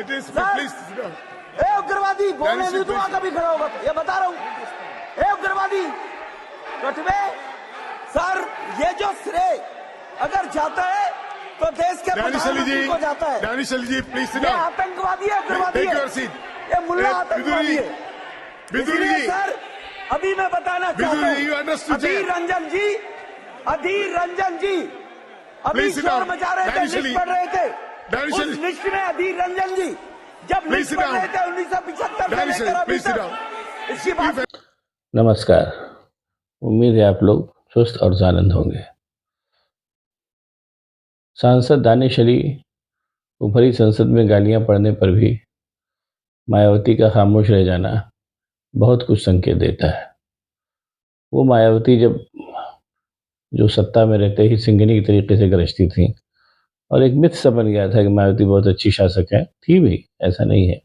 It is, sir, please sit down. ए उग्रवादी बोलने Can नहीं you दूंगा sit, कभी खड़ा होगा तो। ये बता रहा हूं, ए उग्रवादी कटवे सर, ये जो श्रेय अगर जाता है तो देश के Danish Ali प्रधानमंत्री ji, को जाता है। Danish Ali ji, please sit ये down. आतंकवादी है, उग्रवादी Take है, your seat. ये मुल्ला ए, आतंकवादी है। बिदुरी इसलिए जी, सर अभी मैं बताना चाहता बिदुरी, you हूँ, understood अधीर that? रंजन जी, अधीर रंजन जी अभी Please sit शोर down. मचा रहे थे, Danish लिस्ट Ali. पढ़ रहे थे। Danish उस Ali. लिस्ट में अधीर रंजन जी जब Please लिस्ट sit पढ़ down. रहे थे 1975 से Danish लेकर Ali, अभी please sit तक down. इसकी बात नमस्कार। उम्मीद है आप लोग स्वस्थ और आनंद होंगे। सांसद दानिश अली को भरी संसद में गालियां पड़ने पर भी मायावती का खामोश रह जाना बहुत कुछ संकेत देता है। वो मायावती जो सत्ता में रहते ही सिंघनी की तरीके से गरजती थी और एक मिथ सा बन गया था कि मायावती बहुत अच्छी शासक है। थी भी, ऐसा नहीं है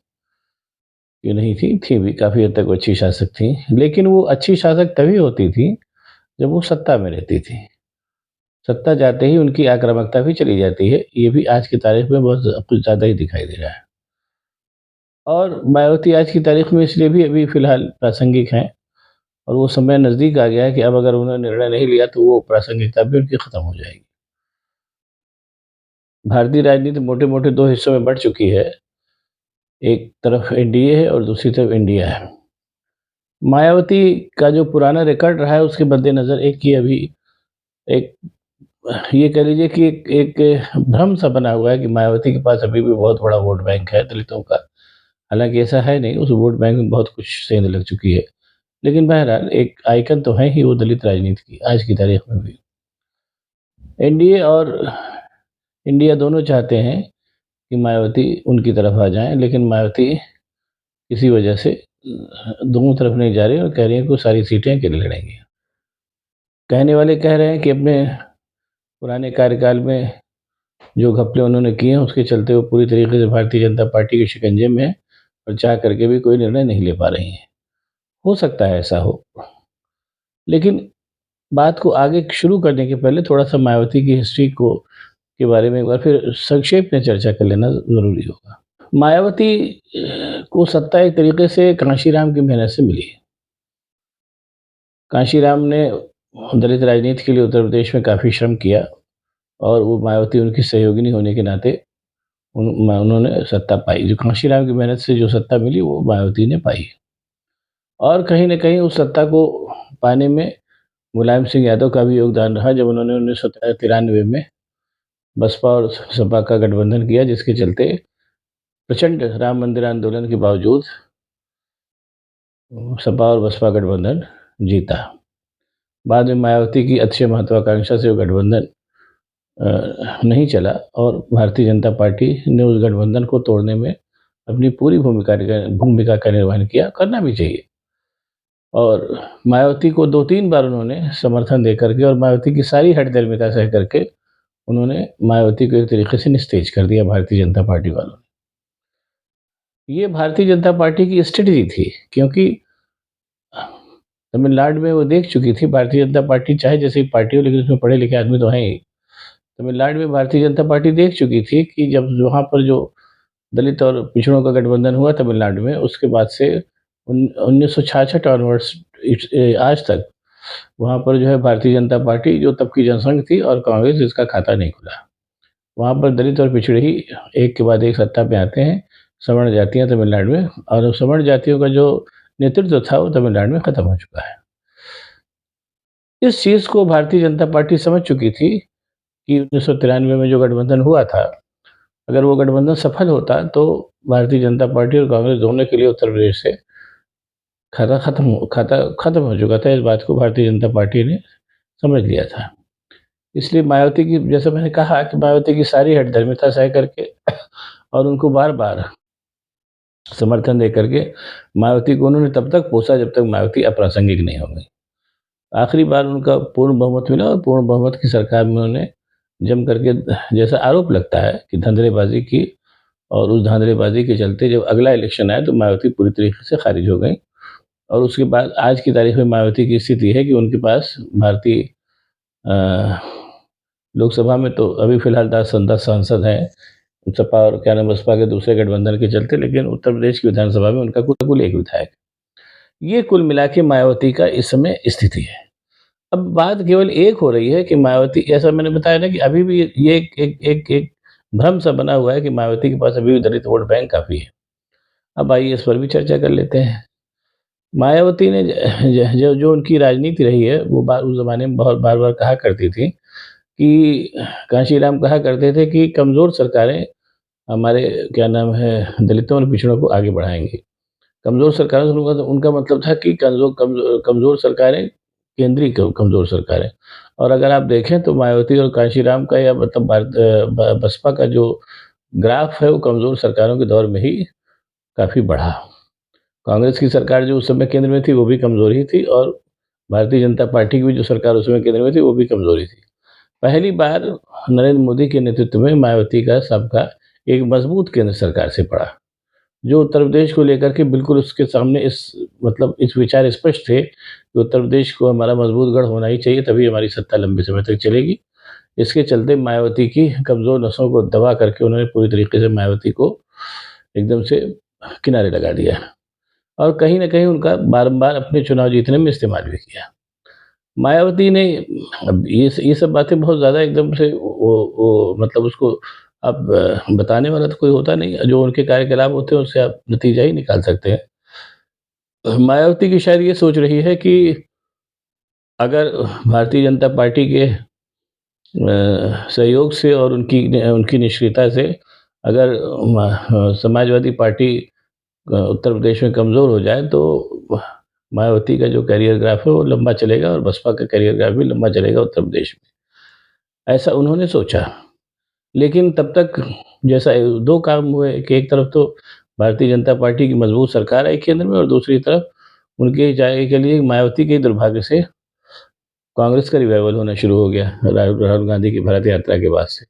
कि नहीं थी भी, काफ़ी हद तक वो अच्छी शासक थी। लेकिन वो अच्छी शासक तभी होती थी जब वो सत्ता में रहती थी। सत्ता जाते ही उनकी आक्रामकता भी चली जाती है। ये भी आज की तारीख में बहुत कुछ ज़्यादा ही दिखाई दे रहा है। और मायावती आज की तारीख में इसलिए भी अभी फ़िलहाल प्रासंगिक हैं और वो समय नज़दीक आ गया है कि अब अगर उन्होंने निर्णय नहीं लिया तो वो प्रासंगिकता भी उनकी ख़त्म हो जाएगी। भारतीय राजनीति मोटे मोटे दो हिस्सों में बढ़ चुकी है। एक तरफ एनडीए है और दूसरी तरफ इंडिया है। मायावती का जो पुराना रिकॉर्ड रहा है उसके मद्देनज़र एक ये कह लीजिए कि एक भ्रम सा बना हुआ है कि मायावती के पास अभी भी बहुत बड़ा वोट बैंक है दलितों का। हालांकि ऐसा है नहीं, उस वोट बैंक में बहुत कुछ सेंध लग चुकी है। लेकिन बहरहाल एक आइकन तो है ही वो दलित राजनीति की आज की तारीख में भी। एनडीए और इंडिया दोनों चाहते हैं कि मायावती उनकी तरफ आ जाएं, लेकिन मायावती किसी वजह से दोनों तरफ नहीं जा रही और कह रही है कि सारी सीटें अकेले लड़ेंगी। कहने वाले कह रहे हैं कि अपने पुराने कार्यकाल में जो घपले उन्होंने किए हैं उसके चलते वो पूरी तरीके से भारतीय जनता पार्टी के शिकंजे में है और चाह करके भी कोई निर्णय नहीं ले पा रही हैं। हो सकता है ऐसा हो, लेकिन बात को आगे शुरू करने के पहले थोड़ा सा मायावती की हिस्ट्री के बारे में एक बार फिर संक्षेप में चर्चा कर लेना ज़रूरी होगा। मायावती को सत्ता एक तरीके से कांशीराम की मेहनत से मिली है। कांशीराम ने दलित राजनीति के लिए उत्तर प्रदेश में काफ़ी श्रम किया और वो मायावती उनकी सहयोगिनी होने के नाते उन्होंने सत्ता पाई। जो कांशीराम की मेहनत से जो सत्ता मिली वो मायावती ने पाई और कहीं ना कहीं उस सत्ता को पाने में मुलायम सिंह यादव का भी योगदान रहा जब उन्होंने 1993 में बसपा और सपा का गठबंधन किया, जिसके चलते प्रचंड राम मंदिर आंदोलन के बावजूद सपा और बसपा गठबंधन जीता। बाद में मायावती की अतिशय महत्वाकांक्षा से वो गठबंधन नहीं चला और भारतीय जनता पार्टी ने उस गठबंधन को तोड़ने में अपनी पूरी भूमिका का निर्वहन किया, करना भी चाहिए। और मायावती को 2-3 बार उन्होंने समर्थन दे करके और मायावती की सारी हठधर्मिता सह करके उन्होंने मायावती को एक तरीके से निस्तेज कर दिया भारतीय जनता पार्टी वालों ने। ये भारतीय जनता पार्टी की स्ट्रेटजी थी, क्योंकि तमिलनाडु में वो देख चुकी थी भारतीय जनता पार्टी चाहे जैसी पार्टी हो, लेकिन उसमें पढ़े लिखे आदमी तो हैं ही। तमिलनाडु में भारतीय जनता पार्टी देख चुकी थी कि जब वहाँ पर जो दलित और पिछड़ों का गठबंधन हुआ तमिलनाडु में, उसके बाद से 1966 ऑनवर्ड्स आज तक वहाँ पर जो है भारतीय जनता पार्टी जो तब की जनसंघ थी और कांग्रेस जिसका खाता नहीं खुला। वहाँ पर दलित और पिछड़े ही एक के बाद एक सत्ता पे आते हैं, सवर्ण जातियाँ तमिलनाडु में, और सवर्ण जातियों का जो नेतृत्व था वो तमिलनाडु में ख़त्म हो चुका है। इस चीज़ को भारतीय जनता पार्टी समझ चुकी थी कि 1993 में जो गठबंधन हुआ था, अगर वो गठबंधन सफल होता तो भारतीय जनता पार्टी और कांग्रेस दोनों के लिए उत्तर प्रदेश से खाता खत्म हो चुका था। इस बात को भारतीय जनता पार्टी ने समझ लिया था। इसलिए मायावती की, जैसे मैंने कहा कि मायावती की सारी हठधर्मिता सह करके और उनको बार बार समर्थन दे करके मायावती को उन्होंने तब तक पोसा जब तक मायावती अप्रासंगिक नहीं हो गई। आखिरी बार उनका पूर्ण बहुमत मिला और पूर्ण बहुमत की सरकार में उन्होंने जम करके, जैसा आरोप लगता है कि धांधलेबाजी की, और उस धांधलेबाजी के चलते जब अगला इलेक्शन आया तो मायावती पूरी तरीके से खारिज हो गई। और उसके बाद आज की तारीख में मायावती की स्थिति है कि उनके पास भारतीय लोकसभा में तो अभी फिलहाल 10 सांसद हैं, सपा और क्या नाम बसपा के दूसरे गठबंधन के चलते, लेकिन उत्तर प्रदेश की विधानसभा में उनका कुल एक विधायक। ये कुल मिला के मायावती का इस समय स्थिति है। अब बात केवल एक हो रही है कि मायावती, ऐसा मैंने बताया ना कि अभी भी ये एक भ्रम सा बना हुआ है कि मायावती के पास अभी भी दलित वोट बैंक काफ़ी है। अब आइए इस पर भी चर्चा कर लेते हैं। मायावती ने जो उनकी राजनीति रही है, वो उस ज़माने में बहुत बार-बार कहा करती थी कि कांशीराम कहा करते थे कि कमज़ोर सरकारें हमारे क्या नाम है दलितों और पिछड़ों को आगे बढ़ाएँगी। कमज़ोर सरकारों से उनका मतलब था कि कमज़ोर सरकारें, केंद्रीय कमज़ोर सरकारें। और अगर आप देखें तो मायावती और कांशीराम का या मतलब बसपा का जो ग्राफ है वो कमज़ोर सरकारों के दौर में ही काफ़ी बढ़ा। कांग्रेस की सरकार जो उस समय केंद्र में थी वो भी कमज़ोर ही थी, और भारतीय जनता पार्टी की भी जो सरकार उस समय केंद्र में थी वो भी कमज़ोरी थी। पहली बार नरेंद्र मोदी के नेतृत्व में मायावती का सबका एक मजबूत केंद्र सरकार से पड़ा, जो उत्तर प्रदेश को लेकर के बिल्कुल उसके सामने इस विचार स्पष्ट थे कि उत्तर प्रदेश को हमारा मजबूत गढ़ होना ही चाहिए, तभी हमारी सत्ता लंबे समय तक चलेगी। इसके चलते मायावती की कमज़ोर नसों को दबा करके उन्होंने पूरी तरीके से मायावती को एकदम से किनारे लगा दिया, और कहीं न कहीं उनका बारंबार अपने चुनाव जीतने में इस्तेमाल भी किया। मायावती ने, अब ये सब बातें बहुत ज़्यादा एकदम से वो मतलब उसको अब बताने वाला तो कोई होता नहीं, जो उनके कार्यकलाप होते हैं उससे आप नतीजा ही निकाल सकते हैं। मायावती की शायद ये सोच रही है कि अगर भारतीय जनता पार्टी के सहयोग से और उनकी निष्क्रियता से अगर समाजवादी पार्टी उत्तर प्रदेश में कमज़ोर हो जाए तो मायावती का जो करियर ग्राफ है वो लंबा चलेगा, और बसपा का करियर ग्राफ भी लंबा चलेगा उत्तर प्रदेश में, ऐसा उन्होंने सोचा। लेकिन तब तक जैसा 2 काम हुए कि एक तरफ तो भारतीय जनता पार्टी की मजबूत सरकार आई केंद्र में, और दूसरी तरफ उनके जाने के लिए मायावती के दुर्भाग्य से कांग्रेस का रिवाइवल होना शुरू हो गया राहुल गांधी की भारत यात्रा के बाद से।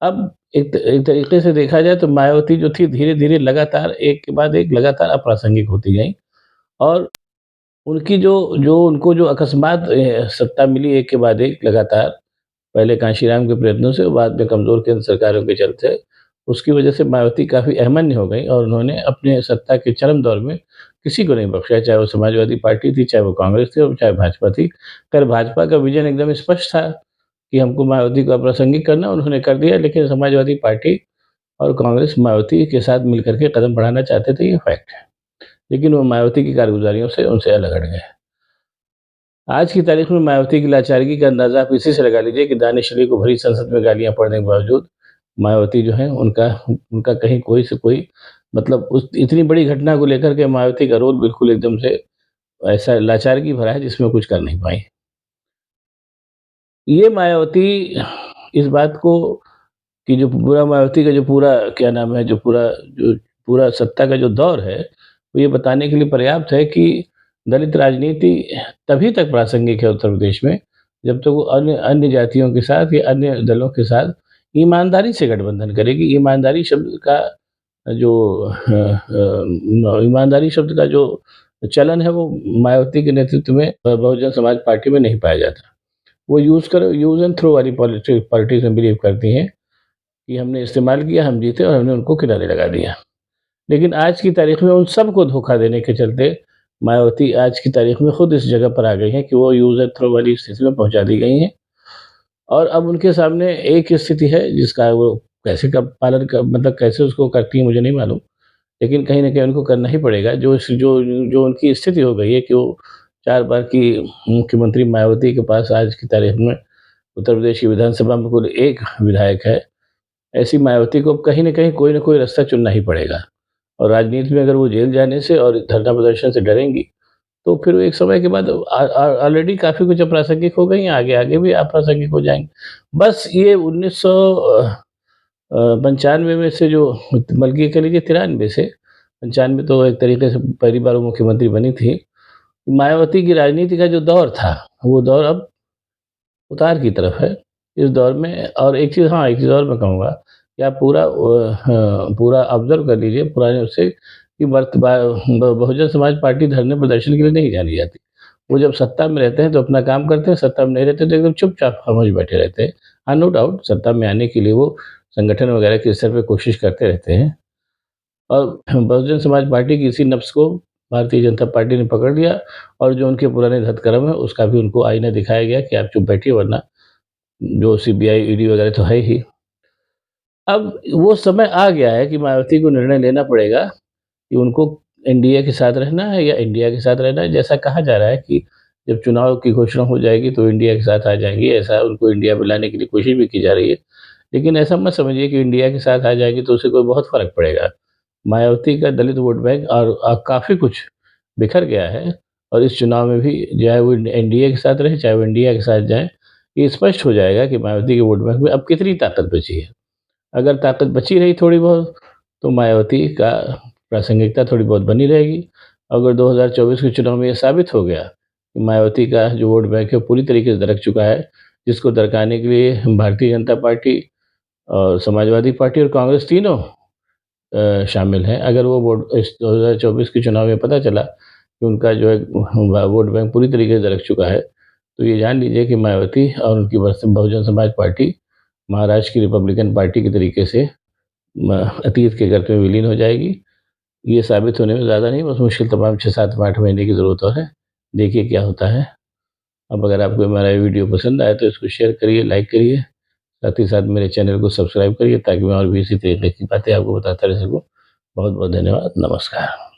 अब एक तरीके से देखा जाए तो मायावती जो थी धीरे-धीरे लगातार एक के बाद एक लगातार अप्रासंगिक होती गईं, और उनकी जो जो उनको जो अकस्मात सत्ता मिली एक के बाद एक लगातार, पहले कांशीराम के प्रयत्नों से, बाद में कमज़ोर केंद्र सरकारों के चलते, उसकी वजह से मायावती काफ़ी अहमन्य हो गई, और उन्होंने अपने सत्ता के चरम दौर में किसी को नहीं बख्शा, चाहे वो समाजवादी पार्टी थी, चाहे वो कांग्रेस थी और चाहे भाजपा थी। खैर भाजपा का विज़न एकदम स्पष्ट था कि हमको मायावती को अप्रासंगिक करना, उन्होंने कर दिया, लेकिन समाजवादी पार्टी और कांग्रेस मायावती के साथ मिलकर के कदम बढ़ाना चाहते थे, ये फैक्ट है। लेकिन वो मायावती की कारगुज़ारियों से उनसे अलग हट गए। आज की तारीख में मायावती की लाचारगी का अंदाज़ा आप इसी से लगा लीजिए कि दानिश अली को भरी संसद में गालियाँ पड़ने के बावजूद मायावती जो है उनका उनका कहीं कोई से कोई मतलब उस इतनी बड़ी घटना को लेकर के मायावती का रोल बिल्कुल एकदम से ऐसा लाचारगी भरा है जिसमें कुछ कर नहीं पाई। ये मायावती इस बात को कि जो पूरा मायावती का जो पूरा क्या नाम है, जो पूरा सत्ता का जो दौर है, वो ये बताने के लिए पर्याप्त है कि दलित राजनीति तभी तक प्रासंगिक है उत्तर प्रदेश में, जब तक वो अन्य अन्य जातियों के साथ या अन्य दलों के साथ ईमानदारी से गठबंधन करेगी। ईमानदारी शब्द का जो ईमानदारी शब्द का जो चलन है, वो मायावती के नेतृत्व में बहुजन समाज पार्टी में नहीं पाया जाता। वो यूज़ एंड थ्रो वाली पॉलिटिक्स में बिलीव करती हैं कि हमने इस्तेमाल किया, हम जीते और हमने उनको किनारे लगा दिया। लेकिन आज की तारीख में उन सबको धोखा देने के चलते मायावती आज की तारीख में खुद इस जगह पर आ गई हैं कि वो यूज़ एंड थ्रो वाली स्थिति में पहुँचा दी गई हैं, और अब उनके सामने एक स्थिति है जिसका वो कैसे का पालन कर मतलब कैसे उसको करती हैं मुझे नहीं मालूम। लेकिन कहीं न कहीं उनको करना ही पड़ेगा। जो उनकी स्थिति हो गई है कि वो 4 बार की मुख्यमंत्री मायावती के पास आज की तारीख में उत्तर प्रदेश की विधानसभा में कुल 1 विधायक है। ऐसी मायावती को अब कहीं न कहीं कोई न कोई रास्ता चुनना ही पड़ेगा, और राजनीति में अगर वो जेल जाने से और धरना प्रदर्शन से डरेंगी, तो फिर वो एक समय के बाद ऑलरेडी काफ़ी कुछ अप्रासंगिक हो गई हैं, आगे भी अप्रासंगिक हो जाएँगी। बस ये 1995 में से जो, बल्कि ये कह लीजिए 93 से, 95 तो एक तरीके से पहली बार वो मुख्यमंत्री बनी थी। मायावती की राजनीति का जो दौर था, वो दौर अब उतार की तरफ है। इस दौर में और एक चीज़, हाँ, एक चीज़ और मैं कहूँगा कि आप पूरा ऑब्ज़र्व कर लीजिए पुराने उससे कि बहुजन समाज पार्टी धरने प्रदर्शन के लिए नहीं जानी जाती। वो जब सत्ता में रहते हैं तो अपना काम करते हैं, सत्ता में नहीं रहते तो एकदम चुपचाप खामोश बैठे रहते हैं। हाँ, नो डाउट सत्ता में आने के लिए वो संगठन वगैरह के स्तर पे कोशिश करते रहते हैं। और बहुजन समाज पार्टी की इसी नफ्स को भारतीय जनता पार्टी ने पकड़ लिया और जो उनके पुराने धतकर्म है उसका भी उनको आईना दिखाया गया कि आप चुप बैठिए, वरना जो सीबीआई ईडी वगैरह तो है ही। अब वो समय आ गया है कि मायावती को निर्णय लेना पड़ेगा कि उनको एनडीए के साथ रहना है या इंडिया के साथ रहना है। जैसा कहा जा रहा है कि जब चुनाव की घोषणा हो जाएगी तो इंडिया के साथ आ जाएंगी, ऐसा उनको इंडिया में लाने के लिए कोशिश भी की जा रही है। लेकिन ऐसा मत समझिए कि इंडिया के साथ आ जाएगी तो उससे कोई बहुत फ़र्क पड़ेगा। मायावती का दलित वोट बैंक और काफ़ी कुछ बिखर गया है और इस चुनाव में भी चाहे वो एनडीए के साथ रहे, चाहे वो इंडिया के साथ जाएँ, ये स्पष्ट हो जाएगा कि मायावती के वोट बैंक में अब कितनी ताकत बची है। अगर ताकत बची रही थोड़ी बहुत, तो मायावती का प्रासंगिकता थोड़ी बहुत बनी रहेगी। अगर 2024 के चुनाव में ये साबित हो गया कि मायावती का जो वोट बैंक है पूरी तरीके से दरक चुका है, जिसको दरकाने के लिए भारतीय जनता पार्टी और समाजवादी पार्टी और कांग्रेस तीनों शामिल हैं। अगर वो वोट इस 2024 के चुनाव में पता चला कि उनका जो है वोट बैंक पूरी तरीके से दरक चुका है, तो ये जान लीजिए कि मायावती और उनकी बहुजन समाज पार्टी महाराष्ट्र की रिपब्लिकन पार्टी के तरीके से अतीत के गर्त में विलीन हो जाएगी। ये साबित होने में ज़्यादा नहीं, बस मुश्किल तमाम 6, 7, 8 महीने की ज़रूरत और है। देखिए क्या होता है। अब अगर आपको हमारा ये वीडियो पसंद आए तो इसको शेयर करिए, लाइक करिए, साथ ही साथ मेरे चैनल को सब्सक्राइब करिए ताकि मैं और भी इसी तरीके की बातें आपको बताता रह सकूँ। बहुत बहुत धन्यवाद। नमस्कार।